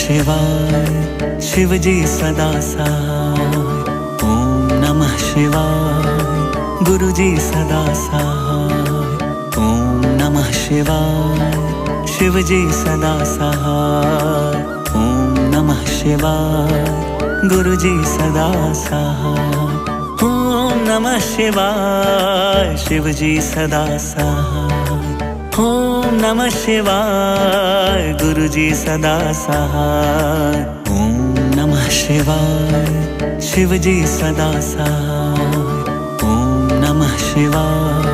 शिवाय, शिव जी सदा सहाय। ओम नमः शिवाय, गुरु जी सदा सहाय। ओम नमः शिवाय, शिव जी सदा सहाय। ओम नमः शिवाय, गुरु जी सदा सहाय। ओम नमः शिवाय, शिव जी सदा सहाय। ओम नमः शिवाय, गुरु जी सदा सहाय। ओम नमः शिवाय, शिव जी सदा सहाय। ओम नमः शिवाय,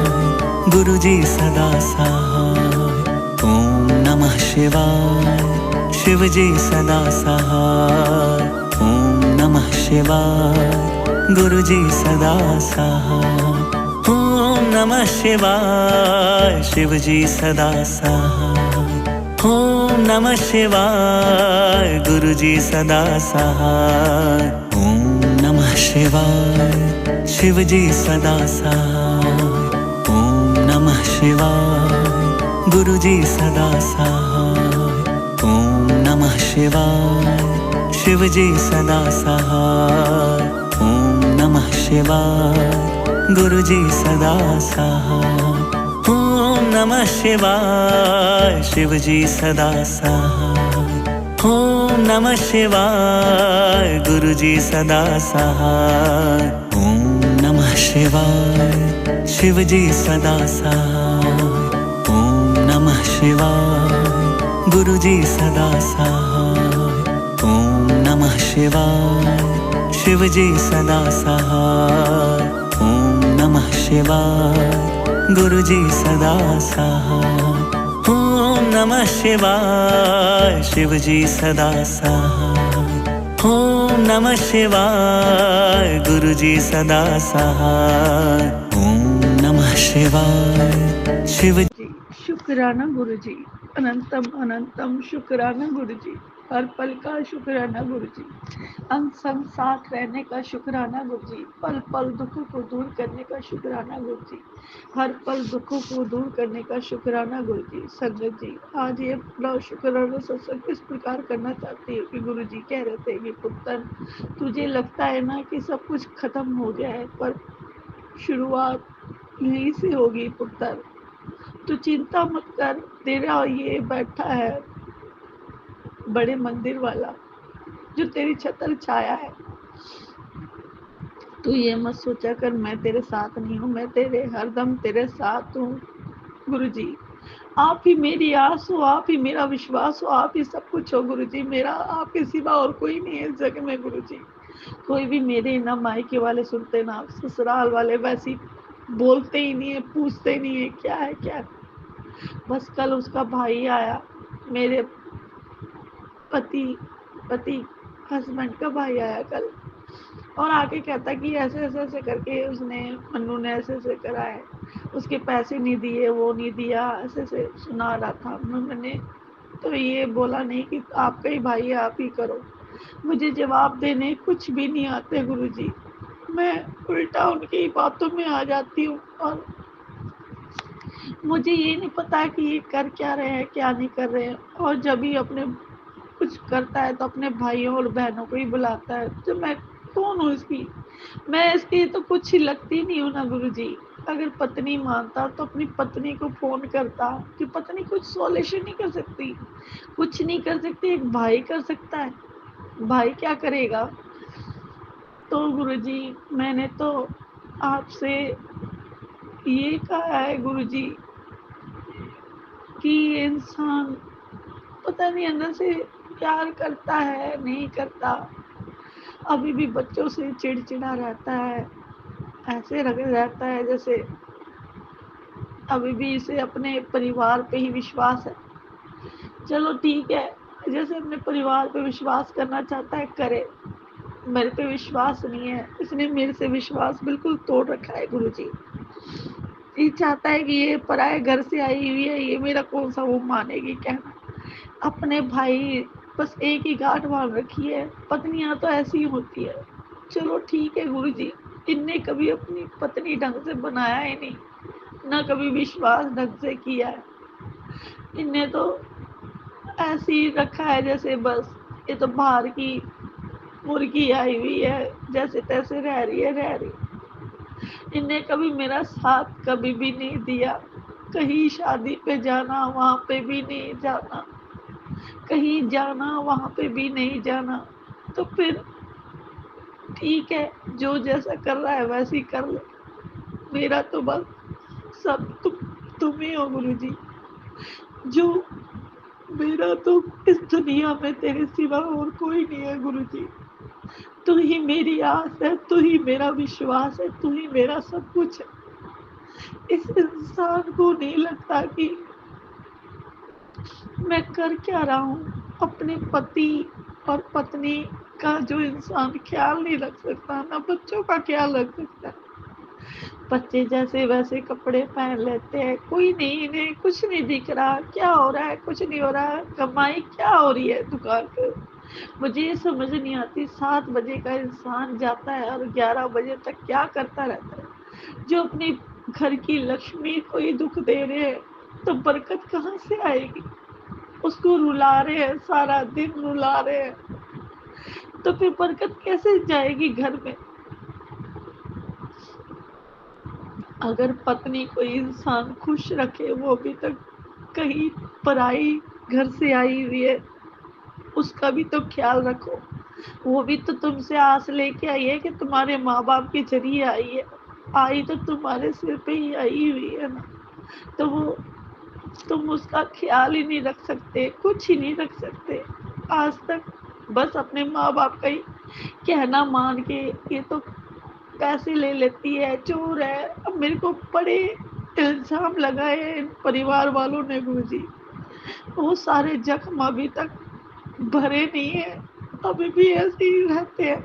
गुरु जी सदा सहाय। ओम नमः शिवाय, शिव जी सदा सहाय। ओम नमः शिवाय, गुरु जी सदा सहाय। ओम नमः शिवाय, शिव जी सदा सहाय। ओम नमः शिवाय, गुरु जी सदा सहाय। ओम नमः शिवाय, शिव जी सदा सहाय। ओम नमः शिवाय, गुरु जी सदा सहाय। ओम नमः शिवाय, शिव जी सदा सहाय। ओम नमः शिवाय, गुरु जी सदा सहाय। ओम नमः शिवाय, शिव जी सदा सहाय। ओम नमः शिवाय, गुरु जी सदा सहाय। ओम नमः शिवाय, शिव जी सदा सहाय। ओम नमः शिवाय, गुरु जी सदा सहाय। ओम नमः शिवाय, शिव जी सदा सहाय। ओम नमः शिवाय, गुरु जी सदा सहाय। ओम नमः शिवाय, शिव जी सदा सहाय। ओम नमः शिवाय, गुरु जी सदा सहाय। ओम नमः शिवाय, शिव जी। शुक्राना गुरु जी, अनंतम अनंतम शुक्राना गुरु जी। हर पल का शुक्राना गुरु जी, अंग संग साथ रहने का शुक्राना गुरु जी। पल पल दुखों को दूर करने का शुक्राना गुरु जी। हर पल दुखों को दूर करने का शुक्राना गुरु जी। संगत जी, आज ये पूरा शुक्राना सत्संग इस प्रकार करना चाहती हूँ कि गुरु जी कह रहे थे कि पुत्र, तुझे लगता है ना कि सब कुछ खत्म हो गया है, पर शुरुआत यहीं से होगी पुत्र। तू चिंता मत कर, तेरा ये बैठा है बड़े मंदिर वाला जो तेरी छतर छाया है। तू ये मत सोचा कर मैं तेरे साथ नहीं हूँ, मैं तेरे हरदम तेरे साथ हूँ। गुरु जी, आप ही मेरी आस हो, आप ही मेरा विश्वास हो, आप ही सब कुछ हो गुरु जी। मेरा आपके सिवा और कोई नहीं है इस जगह में गुरु जी। कोई भी मेरे ना मायके वाले सुनते ना ससुराल वाले, वैसे बोलते ही नहीं है, पूछते नहीं है क्या है क्या है। बस कल उसका भाई आया, मेरे पति पति हस्बैंड का भाई आया कल, और आके कहता कि ऐसे ऐसे ऐसे करके उसने मन्नू ने ऐसे ऐसे करा है, उसके पैसे नहीं दिए, वो नहीं दिया, ऐसे ऐसे सुना रहा था। मैंने तो ये बोला नहीं कि आपका ही भाई है आप ही करो। मुझे जवाब देने कुछ भी नहीं आते गुरुजी, मैं उल्टा उनकी बातों में आ जाती हूँ। और मुझे ये नहीं पता कि ये कर क्या रहे हैं क्या नहीं कर रहे हैं। और जब भी अपने कुछ करता है तो अपने भाइयों और बहनों को ही बुलाता है। तो मैं कौन हूँ इसकी, मैं इसकी तो कुछ ही लगती नहीं हूँ ना गुरुजी। अगर पत्नी मानता तो अपनी पत्नी को फोन करता कि पत्नी कुछ सॉल्यूशन नहीं कर सकती, कुछ नहीं कर सकती, एक भाई कर सकता है, भाई क्या करेगा। तो गुरुजी मैंने तो आपसे ये कहा है गुरुजी कि इंसान पता नहीं अंदर से प्यार करता है नहीं करता, अभी भी बच्चों से चिड़चिड़ा रहता है, ऐसे रहता है जैसे अभी भी इसे अपने परिवार पे ही विश्वास है। चलो ठीक है, जैसे अपने परिवार पे विश्वास करना चाहता है करे, मेरे पे विश्वास नहीं है, इसने मेरे से विश्वास बिल्कुल तोड़ रखा है गुरुजी। ये चाहता है कि ये पराये घर से आई हुई है, ये मेरा कौन सा वो मानेगी कहना। अपने भाई बस एक ही गांठ बांध रखी है, पत्नियां तो ऐसी ही होती है। चलो ठीक है गुरुजी, इनने कभी अपनी पत्नी ढंग से बनाया ही नहीं, ना कभी विश्वास ढंग से किया है। इनने तो ऐसे ही रखा है जैसे बस ये तो बाहर की मुर्गी आई हुई है, जैसे तैसे रह रही है, रह रही। इनने कभी मेरा साथ कभी भी नहीं दिया। कहीं शादी पे जाना वहां पे भी नहीं जाना, कहीं जाना वहां पे भी नहीं जाना। तो फिर ठीक है, जो जैसा कर रहा है वैसे ही कर ले। मेरा तो बस सब तुम ही हो गुरु जी। जो मेरा तो इस दुनिया में तेरे सिवा और कोई नहीं है गुरु जी। तू ही मेरी आस है, तू ही मेरा विश्वास है, तू ही मेरा सब कुछ है। इस इंसान को नहीं लगता कि मैं कर क्या रहा हूँ। अपने पति और पत्नी का जो इंसान ख्याल नहीं रख सकता, ना बच्चों का ख्याल रख सकता। बच्चे जैसे वैसे कपड़े पहन लेते हैं, कोई नहीं, इन्हें कुछ नहीं दिख रहा क्या हो रहा है, कुछ नहीं हो रहा। कमाई क्या हो रही है दुकान पे, मुझे ये समझ नहीं आती। 7 बजे का इंसान जाता है और 11 बजे तक क्या करता रहता है। जो अपनी घर की लक्ष्मी को ही दुख दे रहे हैं, तो बरकत कहाँ से आएगी। उसको रुला रहे हैं, सारा दिन रुला रहे हैं, तो फिर बरकत कैसे जाएगी घर में। अगर पत्नी को इंसान खुश रखे, वो भी तो कहीं पराई घर से आई हुई है, उसका भी तो ख्याल रखो। वो भी तो तुमसे आस लेके आई है कि तुम्हारे माँ बाप के जरिए आई है, आई तो तुम्हारे सिर पे ही आई हुई है ना। तो वो तुम उसका ख्याल ही नहीं रख सकते, कुछ ही नहीं रख सकते आज तक। बस अपने माँ बाप का ही कहना मान के ये तो पैसे ले लेती है, चोर है। अब मेरे को बड़े इल्जाम लगाए हैं इन परिवार वालों ने गुरुजी। वो सारे जख्म अभी तक भरे नहीं है, अभी भी ऐसे ही रहते हैं।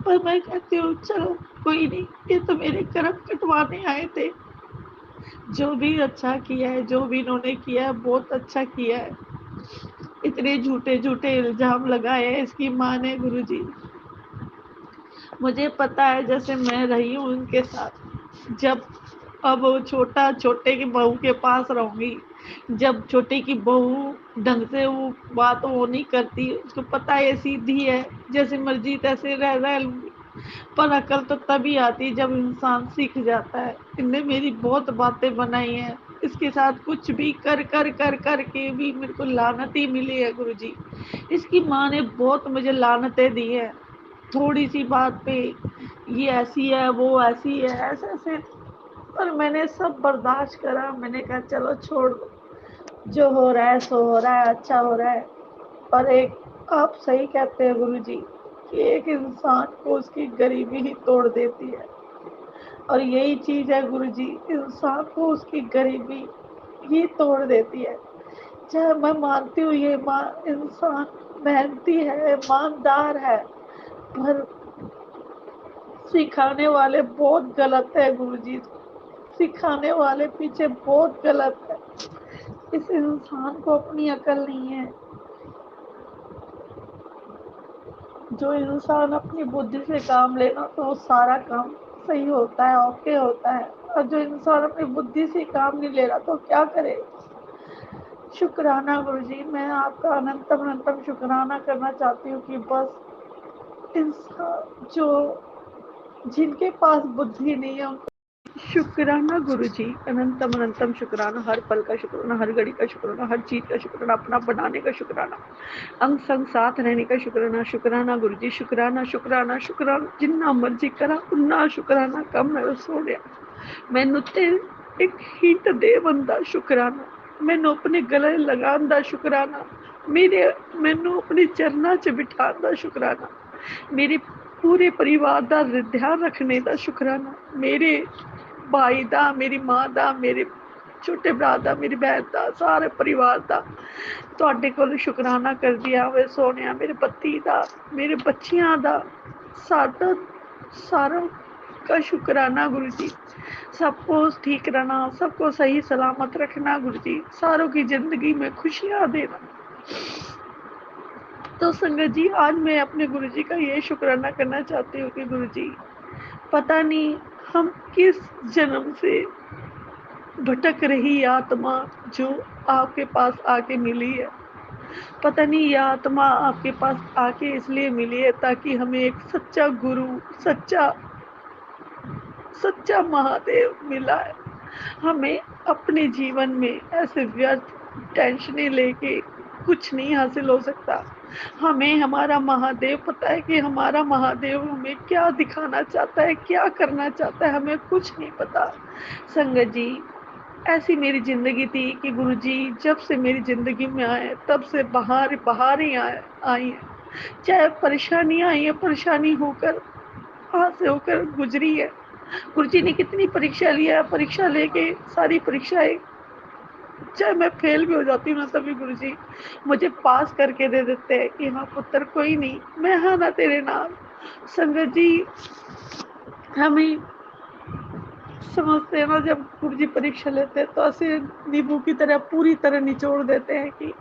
पर मैं कहती हूँ चलो कोई नहीं, ये तो मेरे कर्म कटवाने आए थे। जो भी अच्छा किया है, जो भी इन्होंने किया है, बहुत अच्छा किया है। इतने झूठे झूठे इल्जाम लगाए हैं इसकी माँ ने गुरुजी। मुझे पता है जैसे मैं रही हूँ उनके साथ, जब अब छोटे की बहू के पास रहूंगी, जब छोटे की बहू ढंग से वो बात वो नहीं करती, उसको पता है ये सीधी है, जैसे मर्जी तैसे रह लूंगी। पर अकल तो तभी आती जब इंसान सीख जाता है। इनने मेरी बहुत बातें बनाई हैं, इसके साथ कुछ भी कर के भी मेरे को लानत ही मिली है गुरुजी। इसकी माँ ने बहुत मुझे लानतें दी है, थोड़ी सी बात पे ये ऐसी है, वो ऐसी है, ऐसे ऐसे। पर मैंने सब बर्दाश्त करा, मैंने कहा चलो छोड़ दो, जो हो रहा है सो हो रहा है, अच्छा हो रहा है। और एक आप सही कहते हैं गुरुजी कि एक इंसान को उसकी गरीबी ही तोड़ देती है। और यही चीज है गुरुजी, इंसान को उसकी गरीबी ही तोड़ देती है। चाहे मैं मानती हूँ ये इंसान मेहनती है, ईमानदार है, पर सिखाने वाले बहुत गलत है गुरुजी। सिखाने वाले पीछे बहुत गलत है। इस इंसान को अपनी अकल नहीं है। जो इंसान अपनी बुद्धि से काम लेना तो वो सारा काम सही होता है, ओके होता है। और जो इंसान अपनी बुद्धि से काम नहीं ले रहा तो क्या करे। शुक्राना गुरुजी, मैं आपका अनंतम अनंतम शुक्राना करना चाहती हूँ कि बस इंसान जो जिनके पास बुद्धि नहीं है उनको शुक्राना गुरुजी, अनंतम अनंतम शुक्राना। हर पल का शुक्राना, हर घड़ी का शुक्राना, हर चीज का शुक्राना, अपना बनाने का शुक्राना, अंग संग साथ रहने का शुक्राना। शुक्राना गुरुजी, शुक्राना शुक्राना शुक्राना। जिन्ना मर्जी करा उन्ना शुक्राना कम है। सोने मैनू ते एक हिंट दे बंदा शुक्राना, मैनू अपने गले लगान दा शुक्राना, मैनू अपने चरना च बिठान दा शुक्राना, मेरे पूरे परिवार दा ध्यान रखने दा शुक्राना, मेरे भाई दा, मेरी माँ दा, मेरे छोटे भरा दा, मेरी बहन दा, सारे परिवार दा तुहाडे कोल शुकराना कर दिया वे सोनिया। मेरे पति दा, मेरे बच्चियां दा, साडा सारा का शुकराना गुरु जी। सबको ठीक रहना, सबको सही सलामत रखना गुरु जी, सारों की जिंदगी में खुशियां देना। तो संगत जी, आज मैं अपने गुरु जी का ये शुक्राना करना चाहती हूँ कि गुरु जी, पता नहीं हम किस जन्म से भटक रही आत्मा जो आपके पास आके मिली है। पता नहीं ये आत्मा आपके पास आके इसलिए मिली है ताकि हमें एक सच्चा गुरु, सच्चा सच्चा महादेव मिला है। हमें अपने जीवन में ऐसे व्यर्थ टेंशनें लेके कुछ नहीं हासिल हो सकता। हमें हमारा महादेव पता है कि हमारा महादेव हमें क्या दिखाना चाहता है, क्या करना चाहता है, हमें कुछ नहीं पता। संगत जी, ऐसी मेरी ज़िंदगी थी कि गुरुजी जब से मेरी ज़िंदगी में आए तब से बहार बहार ही आई हैं। चाहे परेशानियाँ आई हैं, परेशानी होकर हाथ से होकर गुजरी है। गुरुजी ने कितनी परीक्षा लिया, परीक्षा लेके सारी परीक्षाएं चाहे मैं फेल भी हो जाती हूँ ना तभी गुरुजी मुझे पास करके दे देते हैं कि हाँ पुत्र कोई नहीं, मैं हाँ ना तेरे नाम। संगत जी, हमें समझते हैं ना जब गुरुजी परीक्षा लेते हैं तो ऐसे नींबू की तरह पूरी तरह निचोड़ देते हैं कि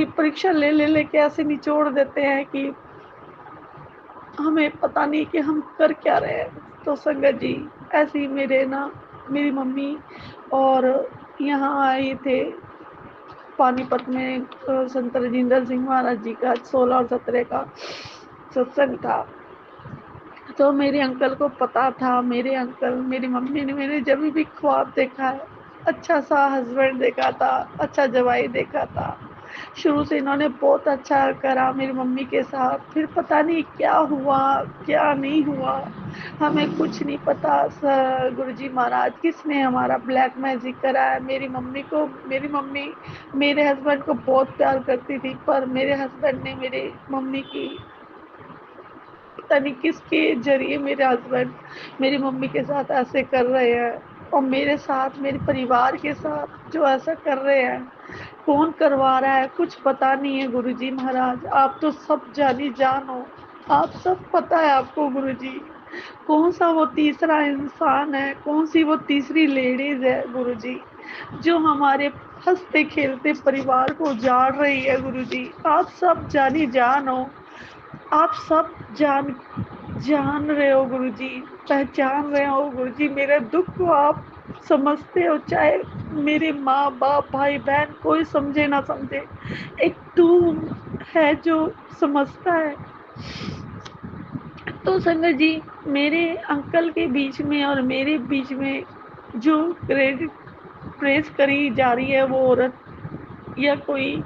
परीक्षा ले लेके ऐसे निचोड़ देते हैं कि हमें पता नहीं कि हम कर क्या रहे हैं। तो संगत जी, ऐसे ही मेरी मम्मी और यहाँ आए थे पानीपत में संत राजेंद्र सिंह महाराज जी का 16 और 17 का सत्संग था। तो मेरे अंकल को पता था, मेरे अंकल मेरी मम्मी ने मैंने जब भी ख्वाब देखा है, अच्छा सा हस्बैंड देखा था, अच्छा जवाई देखा था। शुरू से इन्होंने बहुत अच्छा करा मेरी मम्मी के साथ। फिर पता नहीं क्या हुआ, क्या नहीं हुआ, हमें कुछ नहीं पता। गुरुजी महाराज किसने हमारा ब्लैक मैजिक करा है। मेरी मम्मी मेरे हस्बैंड को बहुत प्यार करती थी, पर मेरे हस्बैंड ने मेरी मम्मी की पता नहीं किसके जरिए मेरे हस्बैंड मेरी मम्मी के साथ ऐसे कर रहे हैं और मेरे साथ मेरे परिवार के साथ जो ऐसा कर रहे हैं, कौन करवा रहा है कुछ पता नहीं है। गुरुजी महाराज आप तो सब जानी जान हो, आप सब पता है आपको। गुरुजी कौन सा वो तीसरा इंसान है, कौन सी वो तीसरी लेडीज है गुरुजी जो हमारे हंसते खेलते परिवार को उजाड़ रही है। गुरुजी आप सब जानी जान हो, आप सब जान रहे हो गुरुजी, पहचान रहे हो गुरुजी। मेरे दुख को आप समझते हो, चाहे मेरे माँ बाप भाई बहन कोई समझे ना समझे, एक तू है जो समझता है। तो संगत जी, मेरे अंकल के बीच में और मेरे बीच में जो क्रेडिट प्रेस करी जा रही है वो औरत या कोई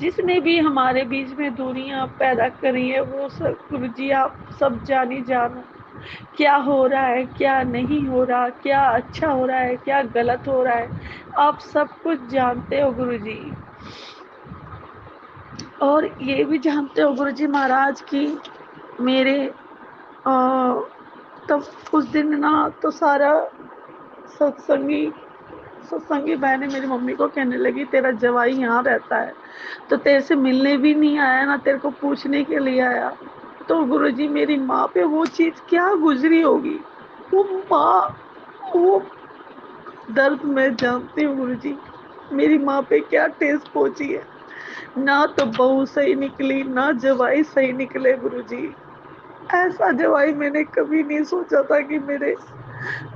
जिसने भी हमारे बीच में दूरियां पैदा करी है, वो सब गुरुजी आप सब जानी जानो। क्या हो रहा है, क्या नहीं हो रहा, क्या अच्छा हो रहा है, क्या गलत हो रहा है, आप सब कुछ जानते हो गुरुजी। और ये भी जानते हो गुरुजी महाराज की मेरे तब उस दिन ना तो सारा सत्संगी बहनें मेरी मम्मी को कहने लगी तेरा जवाई यहाँ रहता है तो तेरे से मिलने भी नहीं आया ना तेरे को पूछने के लिए आया। तो गुरुजी मेरी माँ पे वो चीज क्या गुजरी होगी, वो माँ, वो दर्द मैं जानती हूँ गुरुजी। मेरी माँ पे क्या ठेस पहुंची है, ना तो बहू सही निकली ना जवाई सही निकले गुरुजी। ऐसा जवाई मैंने कभी नहीं सोचा था कि मेरे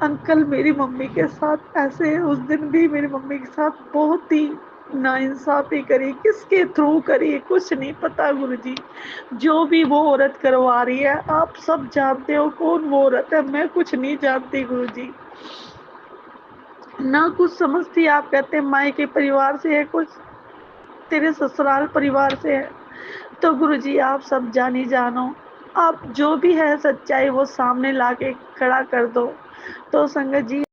अंकल मेरी मम्मी के साथ ऐसे। उस दिन भी मेरी मम्मी के साथ बहुत ही नाइंसाफी करी, किसके थ्रू करी कुछ नहीं पता गुरुजी। जो भी वो औरत करवा रही है आप सब जानते हो कौन वो औरत है, मैं कुछ नहीं जानती गुरुजी, ना कुछ समझती। आप कहते हैं माई के परिवार से है, कुछ तेरे ससुराल परिवार से है। तो गुरुजी आप सब जानी जानो, आप जो भी है सच्चाई वो सामने लाके खड़ा कर दो। तो संगत जी